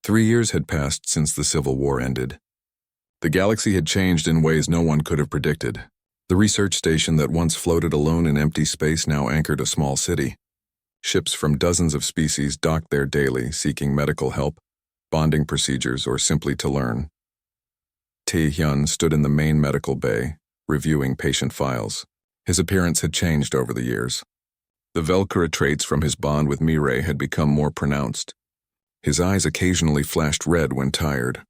3 years had passed since the Civil War ended. The galaxy had changed in ways no one could have predicted. The research station that once floated alone in empty space now anchored a small city. Ships from dozens of species docked there daily, seeking medical help, bonding procedures, or simply to learn. Tae-hyun stood in the main medical bay, reviewing patient files. His appearance had changed over the years. The Velcora traits from his bond with Mirai had become more pronounced. His eyes occasionally flashed red when tired.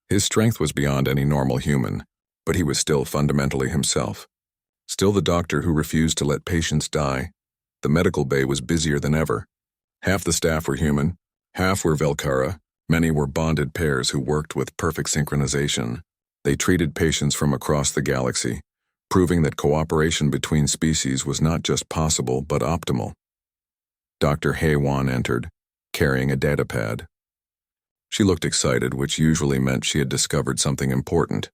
His strength was beyond any normal human, but he was still fundamentally himself. Still the doctor who refused to let patients die. The medical bay was busier than ever. Half the staff were human, half were Velcora. Many were bonded pairs who worked with perfect synchronization. They treated patients from across the galaxy, proving that cooperation between species was not just possible but optimal. Dr. Hae-won entered, carrying a datapad. She looked excited, which usually meant she had discovered something important.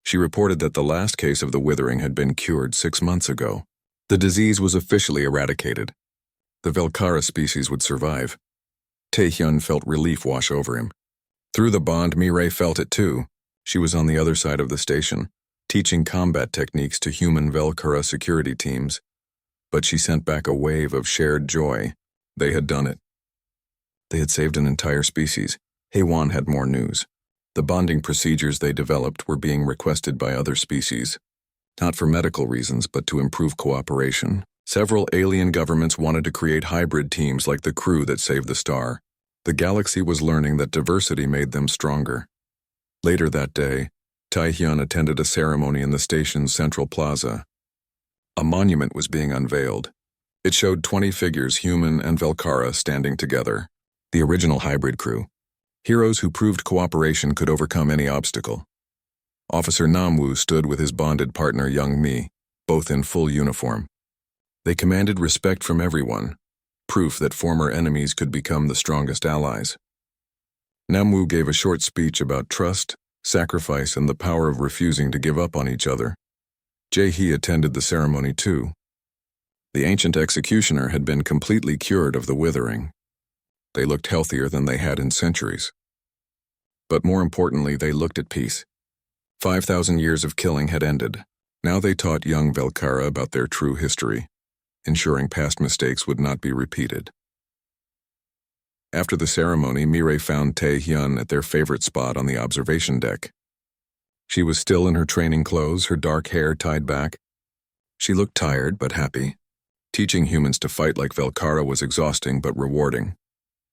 She reported that the last case of the withering had been cured 6 months ago. The disease was officially eradicated. The Velcora species would survive. Tae-hyun felt relief wash over him. Through the bond, Mirai felt it too. She was on the other side of the station, teaching combat techniques to human Velcora security teams. But she sent back a wave of shared joy. They had done it. They had saved an entire species. Hae-won had more news. The bonding procedures they developed were being requested by other species. Not for medical reasons, but to improve cooperation. Several alien governments wanted to create hybrid teams like the crew that saved the star. The galaxy was learning that diversity made them stronger. Later that day, Tae-hyun attended a ceremony in the station's central plaza. A monument was being unveiled. It showed 20 figures, human and Velcora, standing together. The original hybrid crew. Heroes who proved cooperation could overcome any obstacle. Officer Namwoo stood with his bonded partner Young Mi, both in full uniform. They commanded respect from everyone, proof that former enemies could become the strongest allies. Namwoo gave a short speech about trust, sacrifice, and the power of refusing to give up on each other. Jae-hee attended the ceremony too. The ancient executioner had been completely cured of the withering. They looked healthier than they had in centuries. But more importantly, they looked at peace. 5,000 years of killing had ended. Now they taught young Velcora about their true history, ensuring past mistakes would not be repeated. After the ceremony, Mirai found Tae-hyun at their favorite spot on the observation deck. She was still in her training clothes, her dark hair tied back. She looked tired but happy. Teaching humans to fight like Velcora was exhausting but rewarding.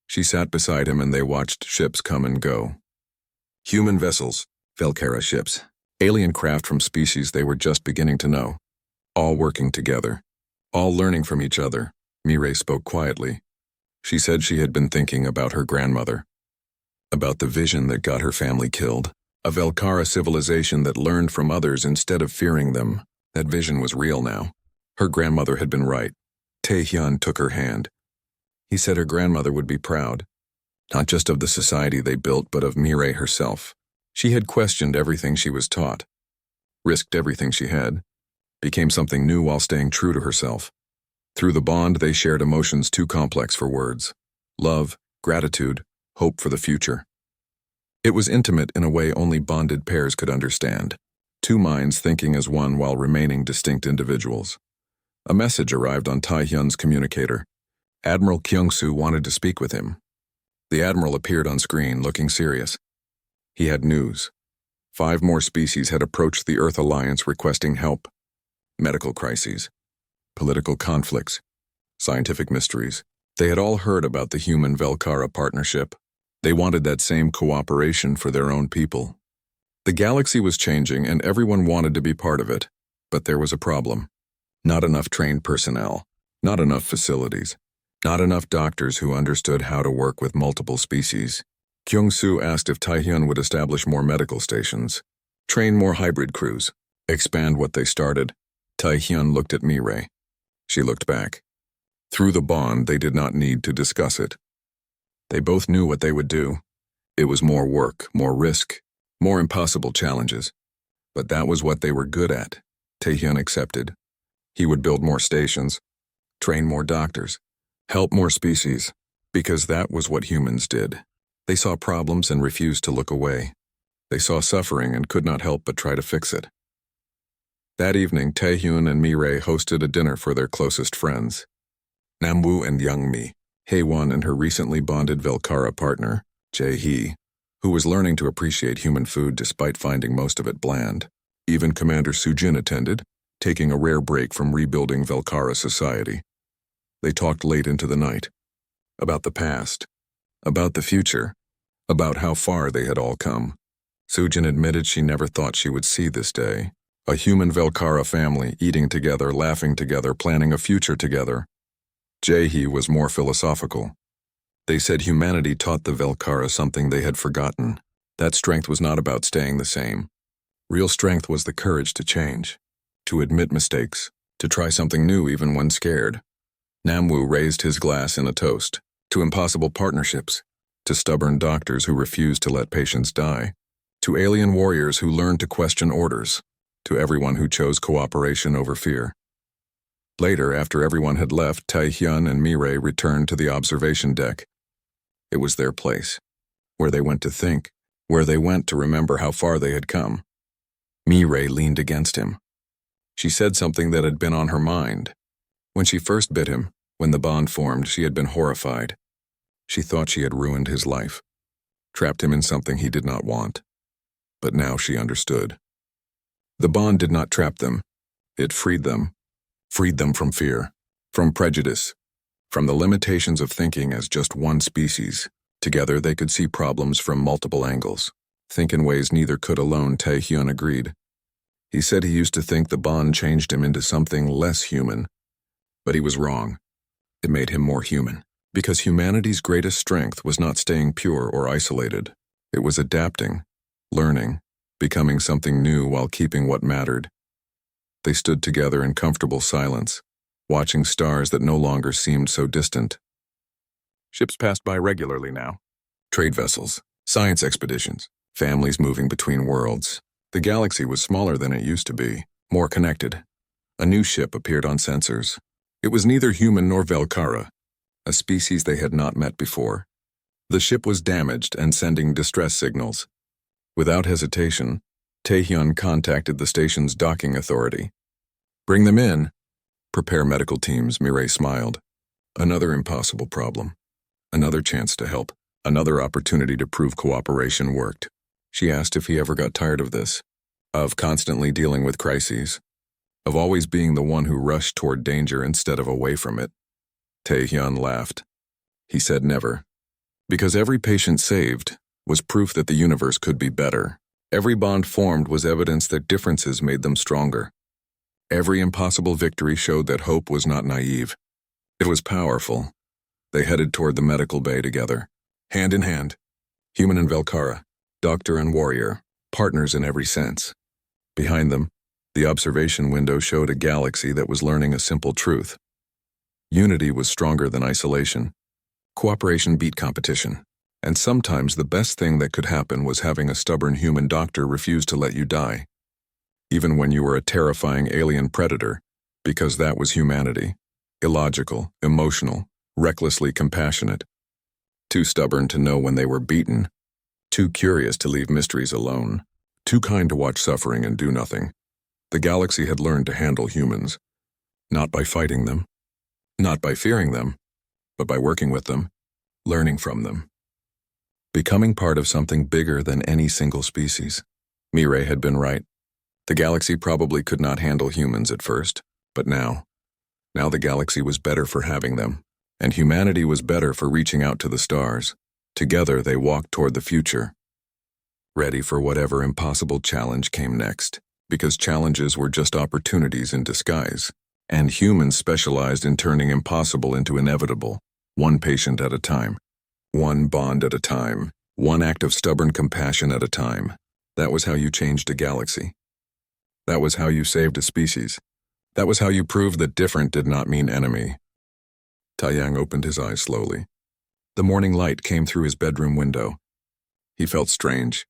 She sat beside him and they watched ships come and go. Human vessels, Velcora ships, alien craft from species they were just beginning to know. All working together. All learning from each other. Mirai spoke quietly. She said she had been thinking about her grandmother. About the vision that got her family killed. A Velcora civilization that learned from others instead of fearing them. That vision was real now. Her grandmother had been right. Tae-hyun took her hand. He said her grandmother would be proud. Not just of the society they built, but of Mirai herself. She had questioned everything she was taught. Risked everything she had. Became something new while staying true to herself. Through the bond, they shared emotions too complex for words. Love, gratitude, hope for the future. It was intimate in a way only bonded pairs could understand. Two minds thinking as one while remaining distinct individuals. A message arrived on Tae-hyun's communicator. Admiral Kyung-soo wanted to speak with him. The admiral appeared on screen, looking serious. He had news. 5 more species had approached the Earth Alliance requesting help. Medical crises. Political conflicts. Scientific mysteries. They had all heard about the human Velcora partnership. They wanted that same cooperation for their own people. The galaxy was changing and everyone wanted to be part of it. But there was a problem. Not enough trained personnel. Not enough facilities. Not enough doctors who understood how to work with multiple species. Kyung-soo asked if Tae-hyun would establish more medical stations, train more hybrid crews, expand what they started. Tae-hyun looked at Mirai. She looked back. Through the bond, they did not need to discuss it. They both knew what they would do. It was more work, more risk, more impossible challenges. But that was what they were good at. Tae-hyun accepted. He would build more stations, train more doctors, help more species, because that was what humans did. They saw problems and refused to look away. They saw suffering and could not help but try to fix it. That evening, Taehyun and Mireille hosted a dinner for their closest friends. Namwoo and Youngmi, Haewon and her recently bonded Velkara partner, Jae-hee, who was learning to appreciate human food despite finding most of it bland. Even Commander Sujin attended, taking a rare break from rebuilding Velkara society. They talked late into the night. About the past. About the future. About how far they had all come. Sujin admitted she never thought she would see this day. A human Velkara family, eating together, laughing together, planning a future together. Jae-hee was more philosophical. They said humanity taught the Velkara something they had forgotten. That strength was not about staying the same. Real strength was the courage to change, to admit mistakes, to try something new even when scared. Namwoo raised his glass in a toast, to impossible partnerships, to stubborn doctors who refused to let patients die, to alien warriors who learned to question orders, to everyone who chose cooperation over fear. Later, after everyone had left, Taehyun and Mireille returned to the observation deck. It was their place, where they went to think, where they went to remember how far they had come. Mireille leaned against him. She said something that had been on her mind. When she first bit him, when the bond formed, she had been horrified. She thought she had ruined his life, trapped him in something he did not want. But now she understood. The bond did not trap them. It freed them from fear, from prejudice, from the limitations of thinking as just one species. Together they could see problems from multiple angles, think in ways neither could alone. Taehyun agreed. He said he used to think the bond changed him into something less human, but he was wrong. It made him more human, because humanity's greatest strength was not staying pure or isolated. It was adapting, learning, becoming something new while keeping what mattered. They stood together in comfortable silence, watching stars that no longer seemed so distant. Ships passed by regularly now. Trade vessels, science expeditions, families moving between worlds. The galaxy was smaller than it used to be, more connected. A new ship appeared on sensors. It was neither human nor Velkara, a species they had not met before. The ship was damaged and sending distress signals. Without hesitation, Taehyun contacted the station's docking authority. "Bring them in." "Prepare medical teams," Mireille smiled. Another impossible problem. Another chance to help. Another opportunity to prove cooperation worked. She asked if he ever got tired of this. Of constantly dealing with crises. Of always being the one who rushed toward danger instead of away from it. Taehyun laughed. He said never. Because every patient saved was proof that the universe could be better. Every bond formed was evidence that differences made them stronger. Every impossible victory showed that hope was not naive. It was powerful. They headed toward the medical bay together, hand in hand. Human and Velkara, doctor and warrior, partners in every sense. Behind them, the observation window showed a galaxy that was learning a simple truth. Unity was stronger than isolation. Cooperation beat competition. And sometimes the best thing that could happen was having a stubborn human doctor refuse to let you die. Even when you were a terrifying alien predator, because that was humanity. Illogical, emotional, recklessly compassionate. Too stubborn to know when they were beaten. Too curious to leave mysteries alone. Too kind to watch suffering and do nothing. The galaxy had learned to handle humans. Not by fighting them. Not by fearing them. But by working with them. Learning from them. Becoming part of something bigger than any single species. Mireille had been right. The galaxy probably could not handle humans at first, but now the galaxy was better for having them, and humanity was better for reaching out to the stars. Together they walked toward the future, ready for whatever impossible challenge came next, because challenges were just opportunities in disguise, and humans specialized in turning impossible into inevitable, one patient at a time. One bond at a time, one act of stubborn compassion at a time. That was how you changed a galaxy. That was how you saved a species. That was how you proved that different did not mean enemy. Taeyang opened his eyes slowly. The morning light came through his bedroom window. He felt strange.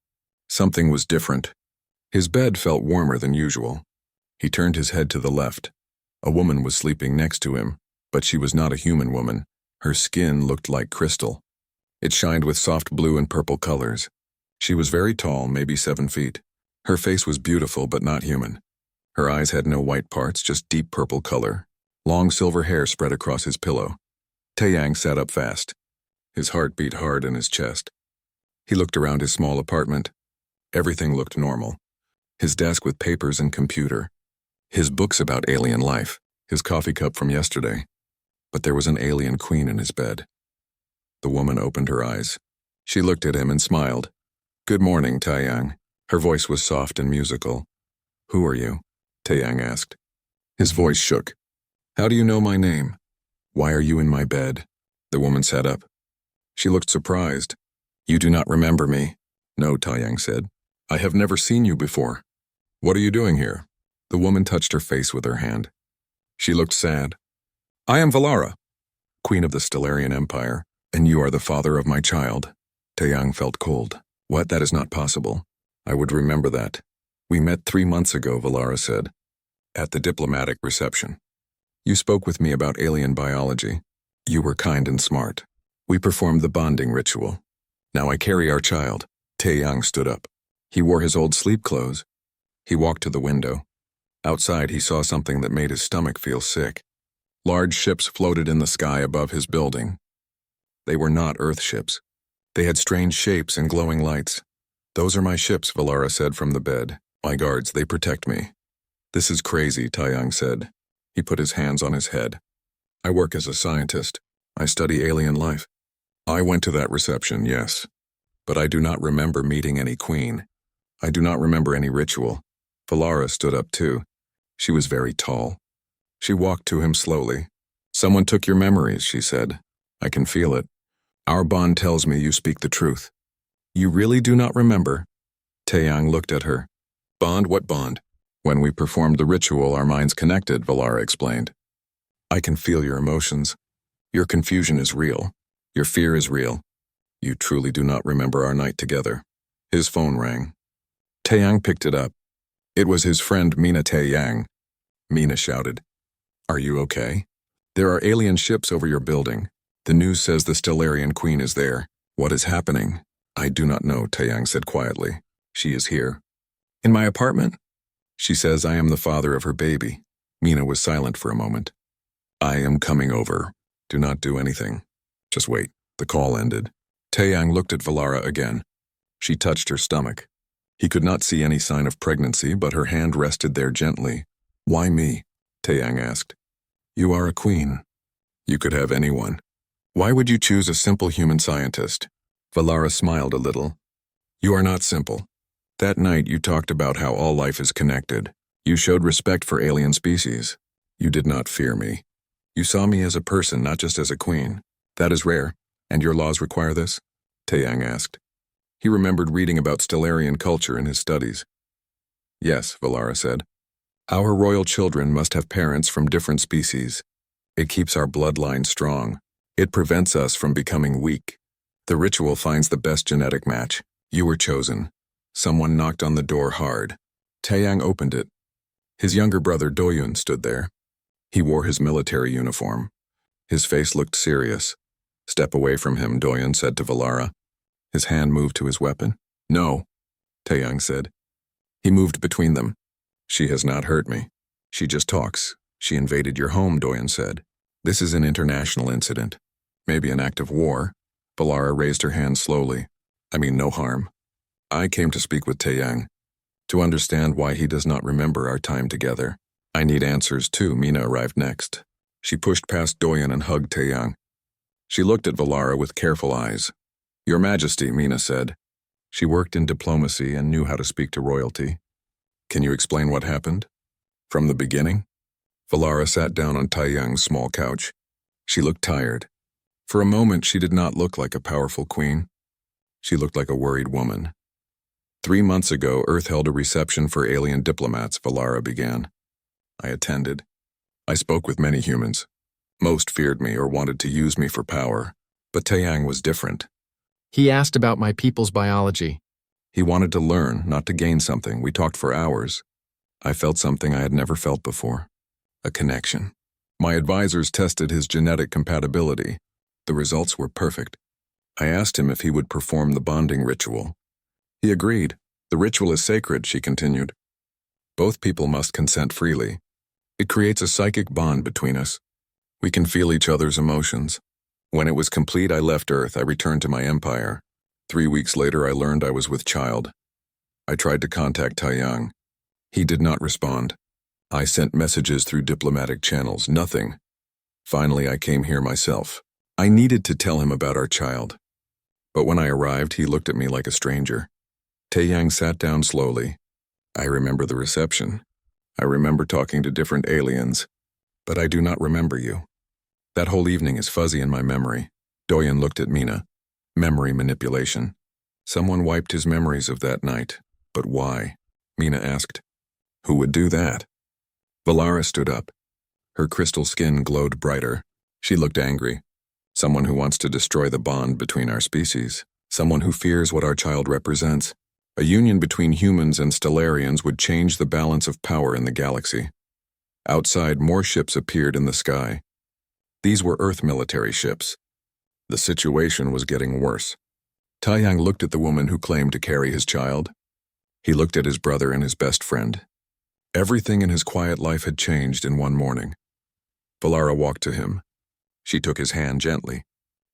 Something was different. His bed felt warmer than usual. He turned his head to the left. A woman was sleeping next to him, but she was not a human woman. Her skin looked like crystal. It shined with soft blue and purple colors. She was very tall, maybe 7 feet. Her face was beautiful but not human. Her eyes had no white parts, just deep purple color. Long silver hair spread across his pillow. Taeyang sat up fast. His heart beat hard in his chest. He looked around his small apartment. Everything looked normal. His desk with papers and computer. His books about alien life. His coffee cup from yesterday. But there was an alien queen in his bed. The woman opened her eyes. She looked at him and smiled. "Good morning, Taeyang." Her voice was soft and musical. "Who are you?" Taeyang asked. His voice shook. "How do you know my name? Why are you in my bed?" The woman sat up. She looked surprised. "You do not remember me." "No," Taeyang said. "I have never seen you before." "What are you doing here?" The woman touched her face with her hand. She looked sad. "I am Valara, Queen of the Stellarian Empire, and you are the father of my child." Taeyang felt cold. "What? That is not possible. I would remember that. We met 3 months ago," Valara said, "at the diplomatic reception. You spoke with me about alien biology. You were kind and smart. We performed the bonding ritual. Now I carry our child." Taeyang stood up. He wore his old sleep clothes. He walked to the window. Outside, he saw something that made his stomach feel sick. Large ships floated in the sky above his building. They were not Earth ships. They had strange shapes and glowing lights. "Those are my ships," Valara said from the bed. "My guards, they protect me." "This is crazy," Taeyang said. He put his hands on his head. "I work as a scientist. I study alien life. I went to that reception, yes. But I do not remember meeting any queen. I do not remember any ritual." Valara stood up too. She was very tall. She walked to him slowly. "Someone took your memories," she said. "I can feel it. Our bond tells me you speak the truth." "You really do not remember?" Taeyang looked at her. "Bond? What bond?" "When we performed the ritual, our minds connected," Valara explained. "I can feel your emotions. Your confusion is real. Your fear is real. You truly do not remember our night together." His phone rang. Taeyang picked it up. It was his friend Mina Taeyang. Mina shouted, "Are you okay? There are alien ships over your building. The news says the Stellarian Queen is there. What is happening?" "I do not know," Taeyang said quietly. "She is here." "In my apartment?" "She says I am the father of her baby." Mina was silent for a moment. "I am coming over. Do not do anything. Just wait." The call ended. Taeyang looked at Valara again. She touched her stomach. He could not see any sign of pregnancy, but her hand rested there gently. "Why me?" Taeyang asked. "You are a queen. You could have anyone. Why would you choose a simple human scientist?" Valara smiled a little. "You are not simple. That night you talked about how all life is connected. You showed respect for alien species. You did not fear me. You saw me as a person, not just as a queen. That is rare. And your laws require this?" Taeyang asked. He remembered reading about Stellarian culture in his studies. "Yes," Valara said. "Our royal children must have parents from different species. It keeps our bloodline strong. It prevents us from becoming weak. The ritual finds the best genetic match. You were chosen." Someone knocked on the door hard. Taeyang opened it. His younger brother Doyun stood there. He wore his military uniform. His face looked serious. "Step away from him," Doyun said to Valara. His hand moved to his weapon. "No," Taeyang said. He moved between them. "She has not hurt me. She just talks. She invaded your home," Doyun said. "This is an international incident. Maybe an act of war." Valara raised her hand slowly. "I mean no harm. I came to speak with Taeyang, to understand why he does not remember our time together. I need answers too." Mina arrived next. She pushed past Doyun and hugged Taeyang. She looked at Valara with careful eyes. "Your Majesty," Mina said. She worked in diplomacy and knew how to speak to royalty. "Can you explain what happened? From the beginning?" Valara sat down on Taeyang's small couch. She looked tired. For a moment, she did not look like a powerful queen. She looked like a worried woman. 3 months ago, Earth held a reception for alien diplomats, Valara began. I attended. I spoke with many humans. Most feared me or wanted to use me for power. But Taeyang was different. He asked about my people's biology. He wanted to learn, not to gain something. We talked for hours. I felt something I had never felt before. A connection. My advisors tested his genetic compatibility. The results were perfect. I asked him if he would perform the bonding ritual. He agreed. The ritual is sacred, she continued. Both people must consent freely. It creates a psychic bond between us. We can feel each other's emotions. When it was complete, I left Earth. I returned to my empire. 3 weeks later, I learned I was with child. I tried to contact Taiyang. He did not respond. I sent messages through diplomatic channels. Nothing. Finally, I came here myself. I needed to tell him about our child. But when I arrived, he looked at me like a stranger. Taiyang sat down slowly. I remember the reception. I remember talking to different aliens. But I do not remember you. That whole evening is fuzzy in my memory. Doyen looked at Mina. Memory manipulation. Someone wiped his memories of that night. But why? Mina asked. Who would do that? Valara stood up. Her crystal skin glowed brighter. She looked angry. Someone who wants to destroy the bond between our species. Someone who fears what our child represents. A union between humans and Stellarians would change the balance of power in the galaxy. Outside, more ships appeared in the sky. These were Earth military ships. The situation was getting worse. Taiyang looked at the woman who claimed to carry his child. He looked at his brother and his best friend. Everything in his quiet life had changed in one morning. Valara walked to him. She took his hand gently.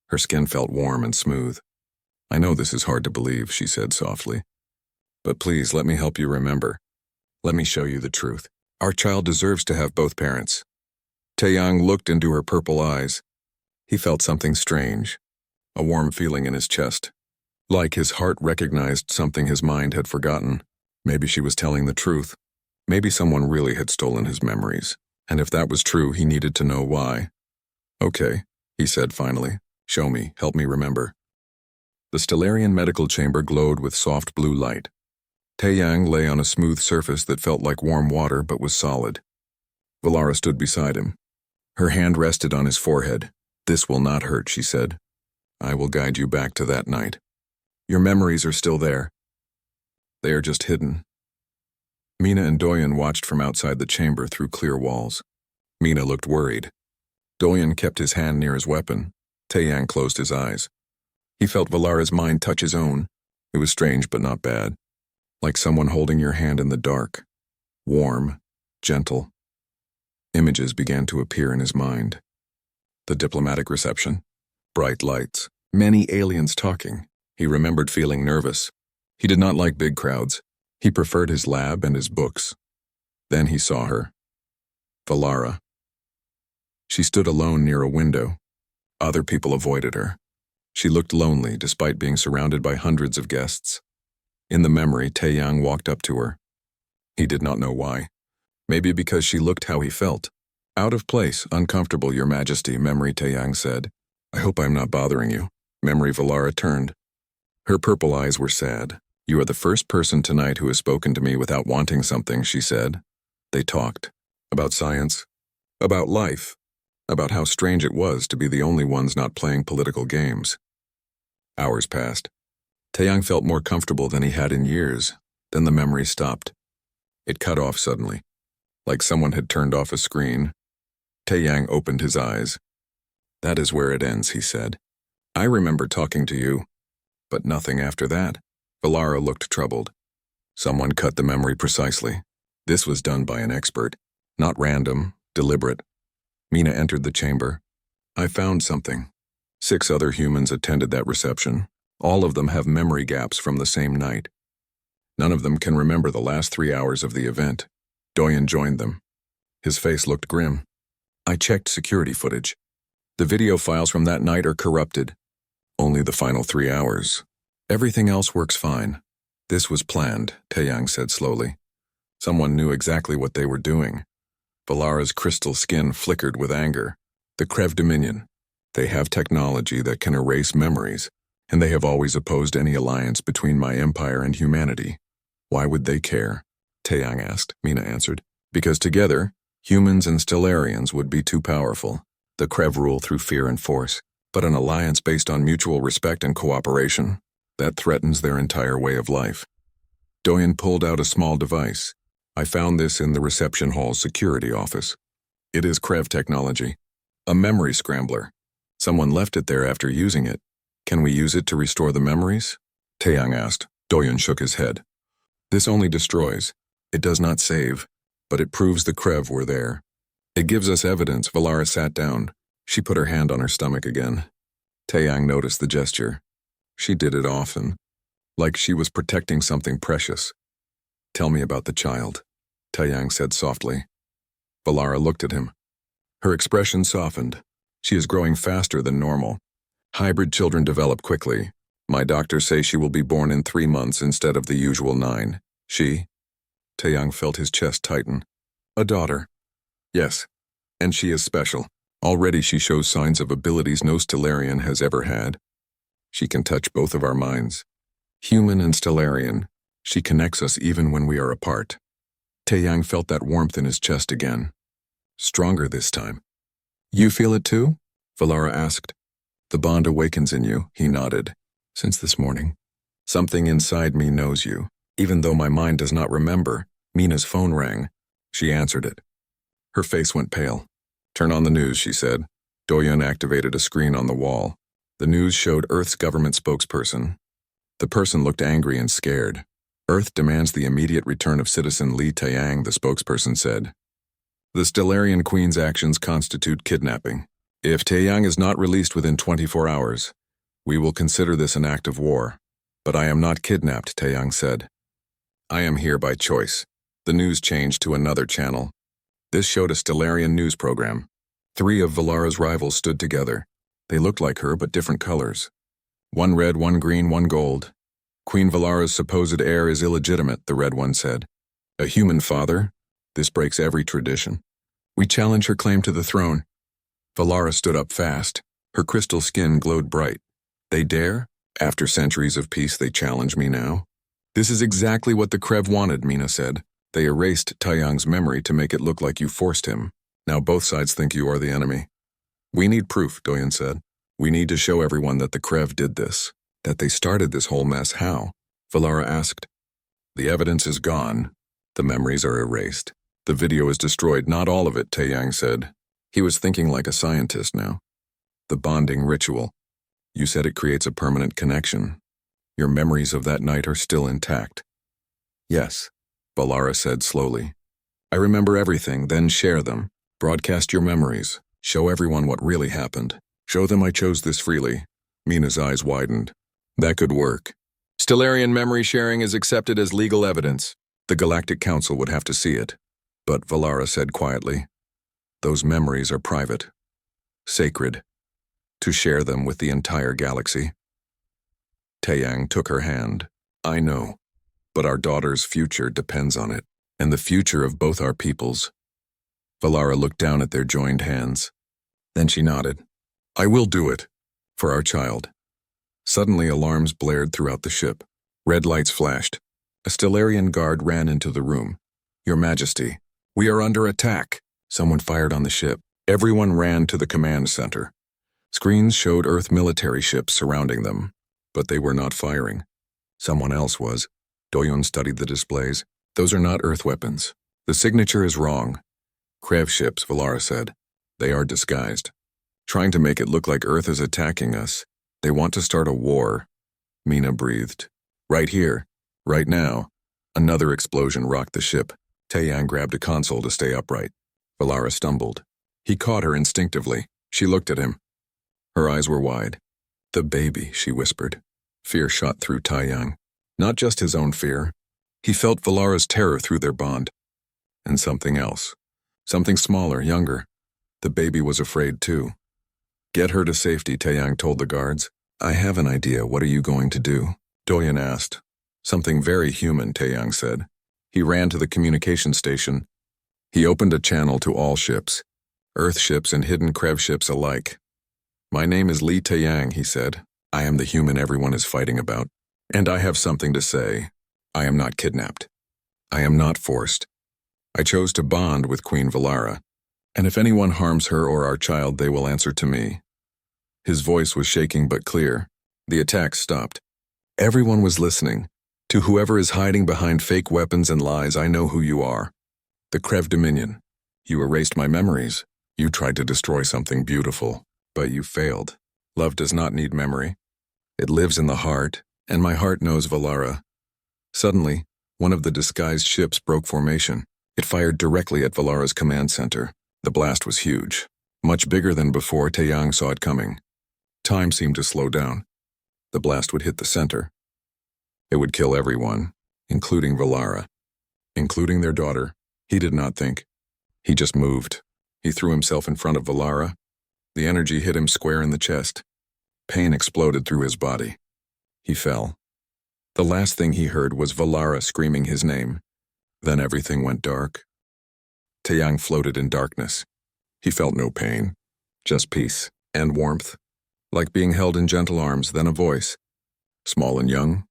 Her skin felt warm and smooth. I know this is hard to believe, she said softly. But please let me help you remember. Let me show you the truth. Our child deserves to have both parents. Taiyang looked into her purple eyes. He felt something strange, a warm feeling in his chest. Like his heart recognized something his mind had forgotten. Maybe she was telling the truth. Maybe someone really had stolen his memories. And if that was true, he needed to know why. Okay, he said finally. Show me, help me remember. The Stellarian medical chamber glowed with soft blue light. Taiyang lay on a smooth surface that felt like warm water but was solid. Valara stood beside him. Her hand rested on his forehead. This will not hurt, she said. I will guide you back to that night. Your memories are still there. They are just hidden. Mina and Doyen watched from outside the chamber through clear walls. Mina looked worried. Doyen kept his hand near his weapon. Taiyang closed his eyes. He felt Valara's mind touch his own. It was strange but not bad. Like someone holding your hand in the dark. Warm, gentle. Images began to appear in his mind. The diplomatic reception. Bright lights. Many aliens talking. He remembered feeling nervous. He did not like big crowds. He preferred his lab and his books. Then he saw her. Valara. She stood alone near a window. Other people avoided her. She looked lonely despite being surrounded by hundreds of guests. In the memory, Taiyang walked up to her. He did not know why. Maybe because she looked how he felt. Out of place, uncomfortable, Your Majesty, memory, Taiyang said. I hope I'm not bothering you. Memory, Valara turned. Her purple eyes were sad. You are the first person tonight who has spoken to me without wanting something, she said. They talked. About science. About life. About how strange it was to be the only ones not playing political games. Hours passed. Taiyang felt more comfortable than he had in years. Then the memory stopped. It cut off suddenly, like someone had turned off a screen. Taiyang opened his eyes. That is where it ends, he said. I remember talking to you, but nothing after that. Valara looked troubled. Someone cut the memory precisely. This was done by an expert, not random, deliberate. Mina entered the chamber. I found something. 6 other humans attended that reception. All of them have memory gaps from the same night. None of them can remember the last 3 hours of the event. Doyen joined them. His face looked grim. I checked security footage. The video files from that night are corrupted. Only the final 3 hours. Everything else works fine. This was planned, Taiyang said slowly. Someone knew exactly what they were doing. Valara's crystal skin flickered with anger. The Krev Dominion. They have technology that can erase memories, and they have always opposed any alliance between my empire and humanity. Why would they care? Taiyang asked. Mina answered. Because together, humans and Stellarians would be too powerful. The Krev rule through fear and force, but an alliance based on mutual respect and cooperation, that threatens their entire way of life. Doyen pulled out a small device. I found this in the reception hall's security office. It is Krev technology, a memory scrambler. Someone left it there after using it. Can we use it to restore the memories? Taeyang asked. Doyun shook his head. This only destroys. It does not save, but it proves the Krev were there. It gives us evidence. Valara sat down. She put her hand on her stomach again. Taeyang noticed the gesture. She did it often, like she was protecting something precious. Tell me about the child, Taeyang said softly. Valara looked at him. Her expression softened. She is growing faster than normal. Hybrid children develop quickly. My doctors say she will be born in 3 months instead of the usual 9. She? Taeyang felt his chest tighten. A daughter. Yes, and she is special. Already she shows signs of abilities no Stellarian has ever had. She can touch both of our minds. Human and Stellarian. She connects us even when we are apart. Taeyang felt that warmth in his chest again. Stronger this time. You feel it too? Valara asked. The bond awakens in you, he nodded. Since this morning. Something inside me knows you. Even though my mind does not remember, Mina's phone rang. She answered it. Her face went pale. Turn on the news, she said. Doyun activated a screen on the wall. The news showed Earth's government spokesperson. The person looked angry and scared. Earth demands the immediate return of citizen Li Taeyang, the spokesperson said. The Stellarian Queen's actions constitute kidnapping. If Taeyang is not released within 24 hours, we will consider this an act of war. But I am not kidnapped, Taeyang said. I am here by choice. The news changed to another channel. This showed a Stellarian news program. 3 of Valara's rivals stood together. They looked like her, but different colors. 1 red, 1 green, 1 gold. Queen Valara's supposed heir is illegitimate, the red one said. A human father? This breaks every tradition. We challenge her claim to the throne. Valara stood up fast. Her crystal skin glowed bright. They dare? After centuries of peace, they challenge me now? This is exactly what the Krev wanted, Mina said. They erased Taeyang's memory to make it look like you forced him. Now both sides think you are the enemy. We need proof, Doyun said. We need to show everyone that the Krev did this, that they started this whole mess. How? Valara asked. The evidence is gone. The memories are erased. The video is destroyed, not all of it, Taeyang said. He was thinking like a scientist now. The bonding ritual. You said it creates a permanent connection. Your memories of that night are still intact. Yes, Valara said slowly. I remember everything, then share them. Broadcast your memories. Show everyone what really happened. Show them I chose this freely. Mina's eyes widened. That could work. Stellarian memory sharing is accepted as legal evidence. The Galactic Council would have to see it. But Valara said quietly, those memories are private. Sacred. To share them with the entire galaxy. Taeyang took her hand. I know. But our daughter's future depends on it, and the future of both our peoples. Valara looked down at their joined hands. Then she nodded. I will do it. For our child. Suddenly alarms blared throughout the ship. Red lights flashed. A Stellarian guard ran into the room. Your Majesty, we are under attack. Someone fired on the ship. Everyone ran to the command center. Screens showed Earth military ships surrounding them, but they were not firing. Someone else was. Doyun studied the displays. Those are not Earth weapons. The signature is wrong. Krev ships, Valara said. They are disguised. Trying to make it look like Earth is attacking us. They want to start a war. Mina breathed. Right here. Right now. Another explosion rocked the ship. Taeyang grabbed a console to stay upright. Valara stumbled. He caught her instinctively. She looked at him. Her eyes were wide. The baby, she whispered. Fear shot through Taeyang. Not just his own fear. He felt Valara's terror through their bond. And something else. Something smaller, younger. The baby was afraid too. Get her to safety, Taeyang told the guards. I have an idea. What are you going to do? Doyun asked. Something very human, Taeyang said. He ran to the communication station. He opened a channel to all ships. Earth ships and hidden Krev ships alike. My name is Li Taeyang, he said. I am the human everyone is fighting about. And I have something to say. I am not kidnapped. I am not forced. I chose to bond with Queen Valara. And if anyone harms her or our child, they will answer to me. His voice was shaking but clear. The attack stopped. Everyone was listening. To whoever is hiding behind fake weapons and lies, I know who you are. The Krev Dominion. You erased my memories. You tried to destroy something beautiful, but you failed. Love does not need memory. It lives in the heart, and my heart knows Valara. Suddenly, one of the disguised ships broke formation. It fired directly at Valara's command center. The blast was huge, much bigger than before Taeyang saw it coming. Time seemed to slow down. The blast would hit the center. It would kill everyone, including Valara, including their daughter. He did not think. He just moved. He threw himself in front of Valara. The energy hit him square in the chest. Pain exploded through his body. He fell. The last thing he heard was Valara screaming his name. Then everything went dark. Taeyang floated in darkness. He felt no pain, just peace and warmth, like being held in gentle arms, then a voice. Small and young,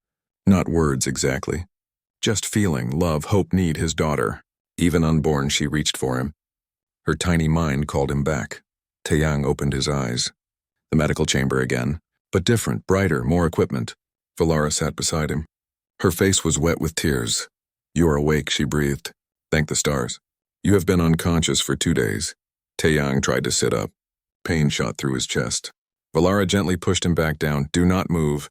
not words exactly. Just feeling, love, hope, need his daughter. Even unborn, she reached for him. Her tiny mind called him back. Taeyang opened his eyes. The medical chamber again, but different, brighter, more equipment. Valara sat beside him. Her face was wet with tears. You are awake, she breathed. Thank the stars. You have been unconscious for 2 days. Taeyang tried to sit up. Pain shot through his chest. Valara gently pushed him back down. Do not move.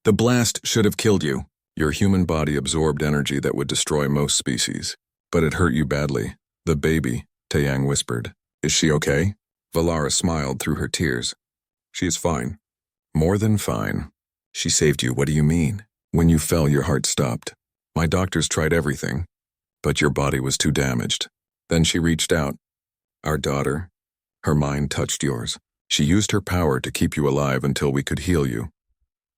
The blast should have killed you. Your human body absorbed energy that would destroy most species. But it hurt you badly. The baby, Taeyang whispered. Is she okay? Valara smiled through her tears. She is fine. More than fine. She saved you. What do you mean? When you fell, your heart stopped. My doctors tried everything, but your body was too damaged. Then she reached out. Our daughter. Her mind touched yours. She used her power to keep you alive until we could heal you.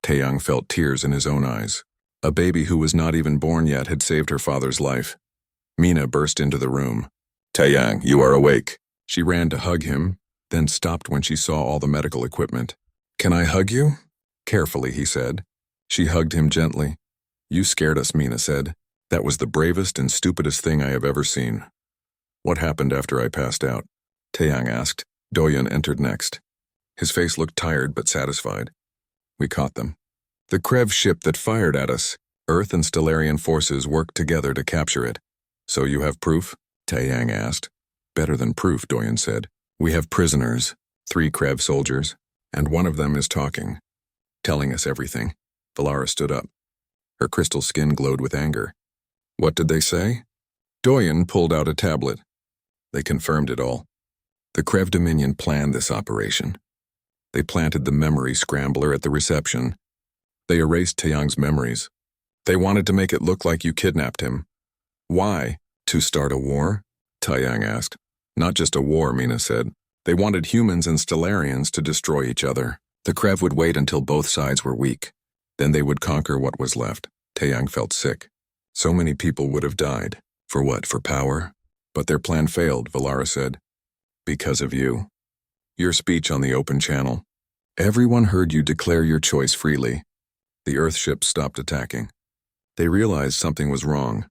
Taeyang felt tears in his own eyes. A baby who was not even born yet had saved her father's life. Mina burst into the room. Taeyang, you are awake. She ran to hug him, then stopped when she saw all the medical equipment. Can I hug you? Carefully, he said. She hugged him gently. You scared us, Mina said. That was the bravest and stupidest thing I have ever seen. What happened after I passed out? Taeyang asked. Doyen entered next. His face looked tired but satisfied. We caught them. The Krev ship that fired at us. Earth and Stellarian forces worked together to capture it. So you have proof? Taeyang asked. Better than proof, Doyen said. We have prisoners, 3 Krev soldiers, and one of them is talking, telling us everything. Valara stood up. Her crystal skin glowed with anger. What did they say? Doyen pulled out a tablet. They confirmed it all. The Krev Dominion planned this operation. They planted the memory scrambler at the reception. They erased Taeyang's memories. They wanted to make it look like you kidnapped him. Why? To start a war? Taeyang asked. Not just a war, Mina said. They wanted humans and Stellarians to destroy each other. The Krev would wait until both sides were weak. Then they would conquer what was left. Taeyang felt sick. So many people would have died. For what? For power? But their plan failed, Valara said. Because of you. Your speech on the open channel. Everyone heard you declare your choice freely. The Earthship stopped attacking. They realized something was wrong.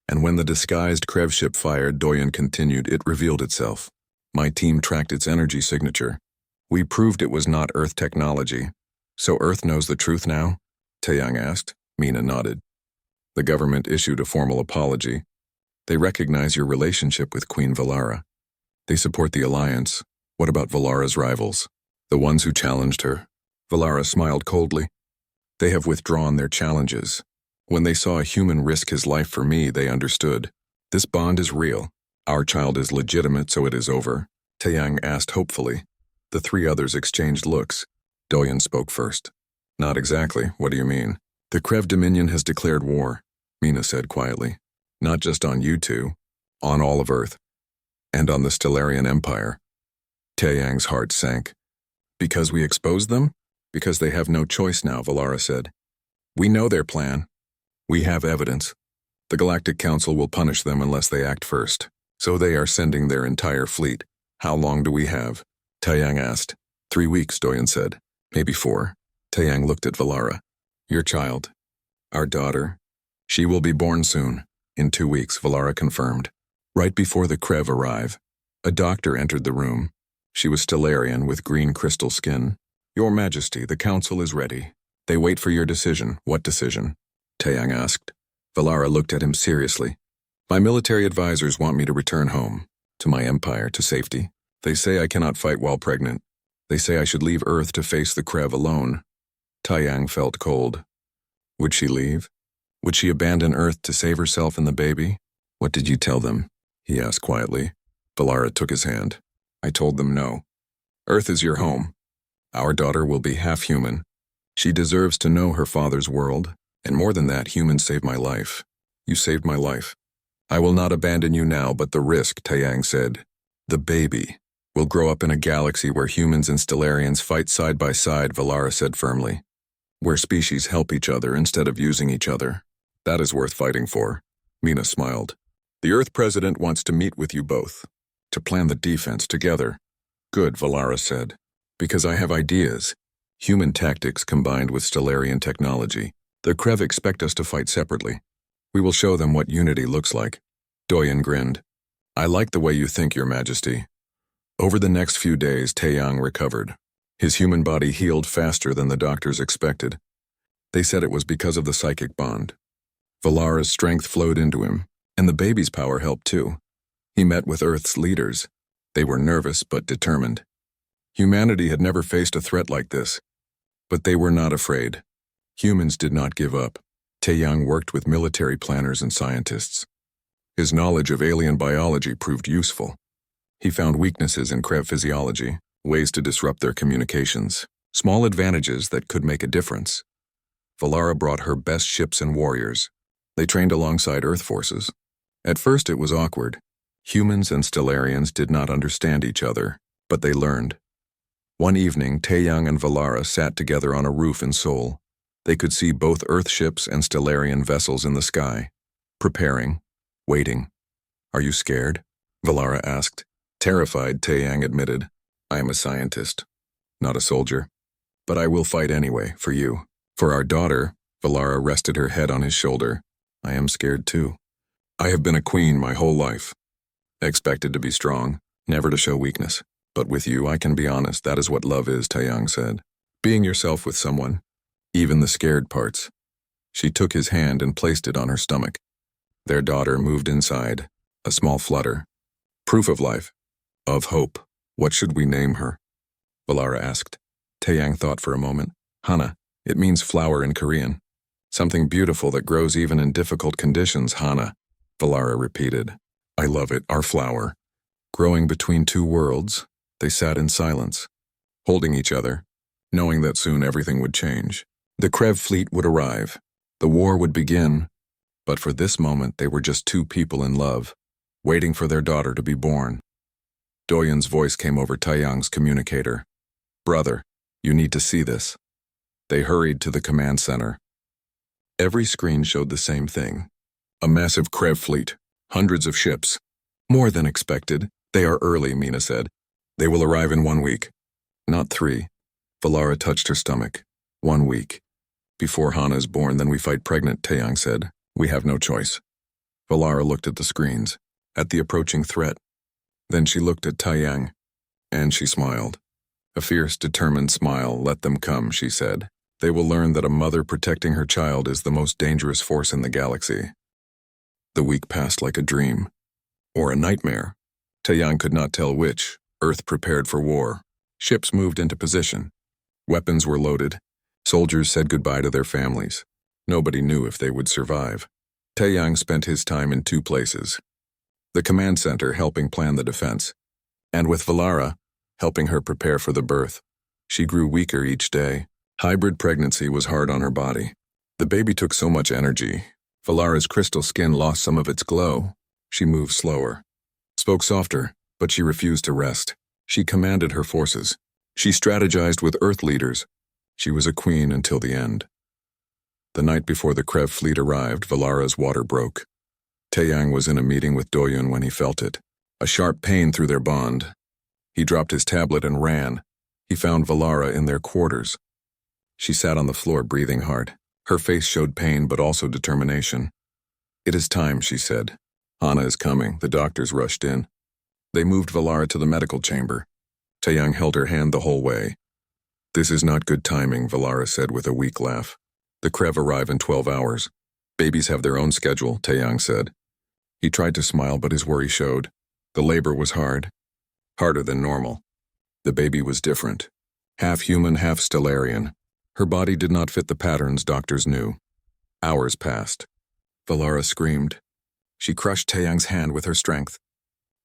And when the disguised Krev ship fired, Doyen continued, it revealed itself. My team tracked its energy signature. We proved it was not Earth technology. So Earth knows the truth now? Taeyang asked. Mina nodded. The government issued a formal apology. They recognize your relationship with Queen Valara. They support the alliance. What about Valara's rivals? The ones who challenged her? Valara smiled coldly. They have withdrawn their challenges. When they saw a human risk his life for me, they understood. This bond is real. Our child is legitimate, so it is over. Taeyang asked hopefully. The 3 others exchanged looks. Doyen spoke first. Not exactly. What do you mean? The Krev Dominion has declared war, Mina said quietly. Not just on you 2, on all of Earth, and on the Stellarian Empire. Taeyang's heart sank. Because we exposed them? Because they have no choice now, Valara said. We know their plan. We have evidence. The Galactic Council will punish them unless they act first. So they are sending their entire fleet. How long do we have? Taeyang asked. 3 weeks, Doyen said. Maybe 4. Taeyang looked at Valara. Your child. Our daughter. She will be born soon. In 2 weeks, Valara confirmed. Right before the Krev arrive, a doctor entered the room. She was Stellarian with green crystal skin. Your Majesty, the Council is ready. They wait for your decision. What decision? Taeyang asked. Valara looked at him seriously. My military advisors want me to return home, to my empire, to safety. They say I cannot fight while pregnant. They say I should leave Earth to face the Krev alone. Taiyang felt cold. Would she leave? Would she abandon Earth to save herself and the baby? What did you tell them? He asked quietly. Valara took his hand. I told them no. Earth is your home. Our daughter will be half human. She deserves to know her father's world, and more than that, humans saved my life. You saved my life. I will not abandon you now, but the risk, Taiyang said. The baby will grow up in a galaxy where humans and Stellarians fight side by side, Valara said firmly. Where species help each other instead of using each other. That is worth fighting for. Mina smiled. The Earth President wants to meet with you both. To plan the defense together. Good, Valara said. Because I have ideas. Human tactics combined with Stellarian technology. The Krev expect us to fight separately. We will show them what unity looks like. Doyen grinned. I like the way you think, Your Majesty. Over the next few days, Taiyang recovered. His human body healed faster than the doctors expected. They said it was because of the psychic bond. Valara's strength flowed into him, and the baby's power helped too. He met with Earth's leaders. They were nervous but determined. Humanity had never faced a threat like this. But they were not afraid. Humans did not give up. Taiyang worked with military planners and scientists. His knowledge of alien biology proved useful. He found weaknesses in Krev physiology, ways to disrupt their communications, small advantages that could make a difference. Valara brought her best ships and warriors. They trained alongside Earth forces. At first it was awkward. Humans and Stellarians did not understand each other, but they learned. One evening, Taiyang and Valara sat together on a roof in Seoul. They could see both Earth ships and Stellarian vessels in the sky, preparing, waiting. Are you scared? Valara asked. Terrified, Taiyang admitted. I am a scientist, not a soldier. But I will fight anyway, for you. For our daughter, Valara rested her head on his shoulder. I am scared too. I have been a queen my whole life. Expected to be strong, never to show weakness. But with you, I can be honest, that is what love is, Taiyang said. Being yourself with someone, even the scared parts. She took his hand and placed it on her stomach. Their daughter moved inside, a small flutter. Proof of life. Of hope. What should we name her? Valara asked. Taiyang thought for a moment. Hana. It means flower in Korean. Something beautiful that grows even in difficult conditions, Hana. Valara repeated. I love it, our flower. Growing between two worlds, they sat in silence, holding each other, knowing that soon everything would change. The Krev fleet would arrive. The war would begin. But for this moment, they were just two people in love, waiting for their daughter to be born. Doyen's voice came over Taiyang's communicator. Brother, you need to see this. They hurried to the command center. Every screen showed the same thing. A massive Krev fleet, hundreds of ships. More than expected. They are early, Mina said. They will arrive in 1 week. Not 3. Valara touched her stomach. 1 week. Before Hana is born, then we fight pregnant, Taiyang said. We have no choice. Valara looked at the screens, at the approaching threat. Then she looked at Taiyang, and she smiled. A fierce, determined smile. Let them come, she said. They will learn that a mother protecting her child is the most dangerous force in the galaxy. The week passed like a dream. Or a nightmare. Taiyang could not tell which. Earth prepared for war. Ships moved into position. Weapons were loaded. Soldiers said goodbye to their families. Nobody knew if they would survive. Taiyang spent his time in 2 places. The command center helping plan the defense, and with Valara, helping her prepare for the birth. She grew weaker each day. Hybrid pregnancy was hard on her body. The baby took so much energy. Valara's crystal skin lost some of its glow. She moved slower, spoke softer, but she refused to rest. She commanded her forces. She strategized with Earth leaders. She was a queen until the end. The night before the Krev fleet arrived, Valara's water broke. Taiyang was in a meeting with Doyun when he felt it. A sharp pain through their bond. He dropped his tablet and ran. He found Valara in their quarters. She sat on the floor, breathing hard. Her face showed pain but also determination. It is time, she said. Hana is coming. The doctors rushed in. They moved Valara to the medical chamber. Taiyang held her hand the whole way. This is not good timing, Valara said with a weak laugh. The Krev arrive in 12 hours. Babies have their own schedule, Taiyang said. He tried to smile, but his worry showed. The labor was hard. Harder than normal. The baby was different. Half human, half Stellarian. Her body did not fit the patterns doctors knew. Hours passed. Valara screamed. She crushed Taeyang's hand with her strength.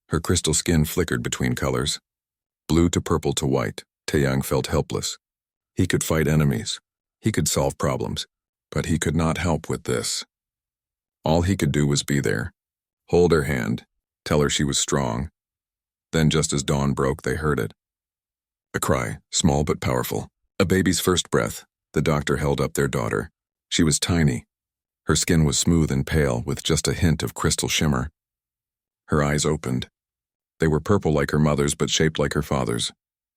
Her crystal skin flickered between colors. Blue to purple to white, Taeyang felt helpless. He could fight enemies. He could solve problems. But he could not help with this. All he could do was be there. Hold her hand. Tell her she was strong. Then just as dawn broke, they heard it. A cry, small but powerful. A baby's first breath. The doctor held up their daughter. She was tiny. Her skin was smooth and pale, with just a hint of crystal shimmer. Her eyes opened. They were purple like her mother's, but shaped like her father's.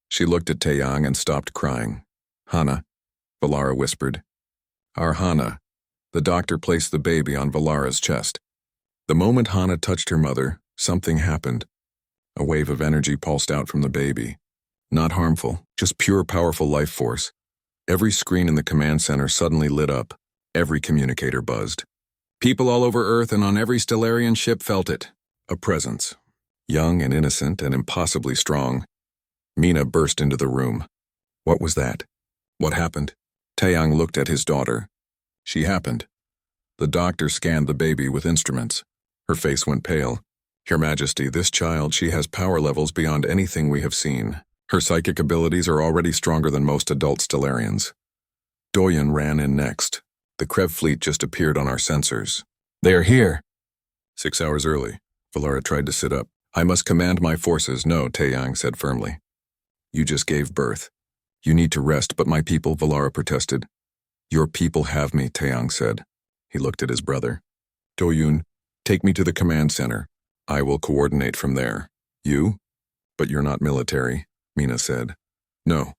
She looked at Taeyang and stopped crying. Hana, Valara whispered. Our Hana. The doctor placed the baby on Valara's chest. The moment Hana touched her mother, something happened. A wave of energy pulsed out from the baby. Not harmful, just pure powerful life force. Every screen in the command center suddenly lit up. Every communicator buzzed. People all over Earth and on every Stellarian ship felt it. A presence. Young and innocent and impossibly strong. Mina burst into the room. What was that? What happened? Taeyang looked at his daughter. She happened. The doctor scanned the baby with instruments. Her face went pale. Your Majesty, this child, she has power levels beyond anything we have seen. Her psychic abilities are already stronger than most adult Stellarians. Doyen ran in next. The Krev fleet just appeared on our sensors. They are here. 6 hours early. Valara tried to sit up. I must command my forces. No, Taeyang said firmly. You just gave birth. You need to rest, but my people, Valara protested. Your people have me, Taeyang said. He looked at his brother. Doyun, take me to the command center. I will coordinate from there. You? But you're not military, Mina said. No,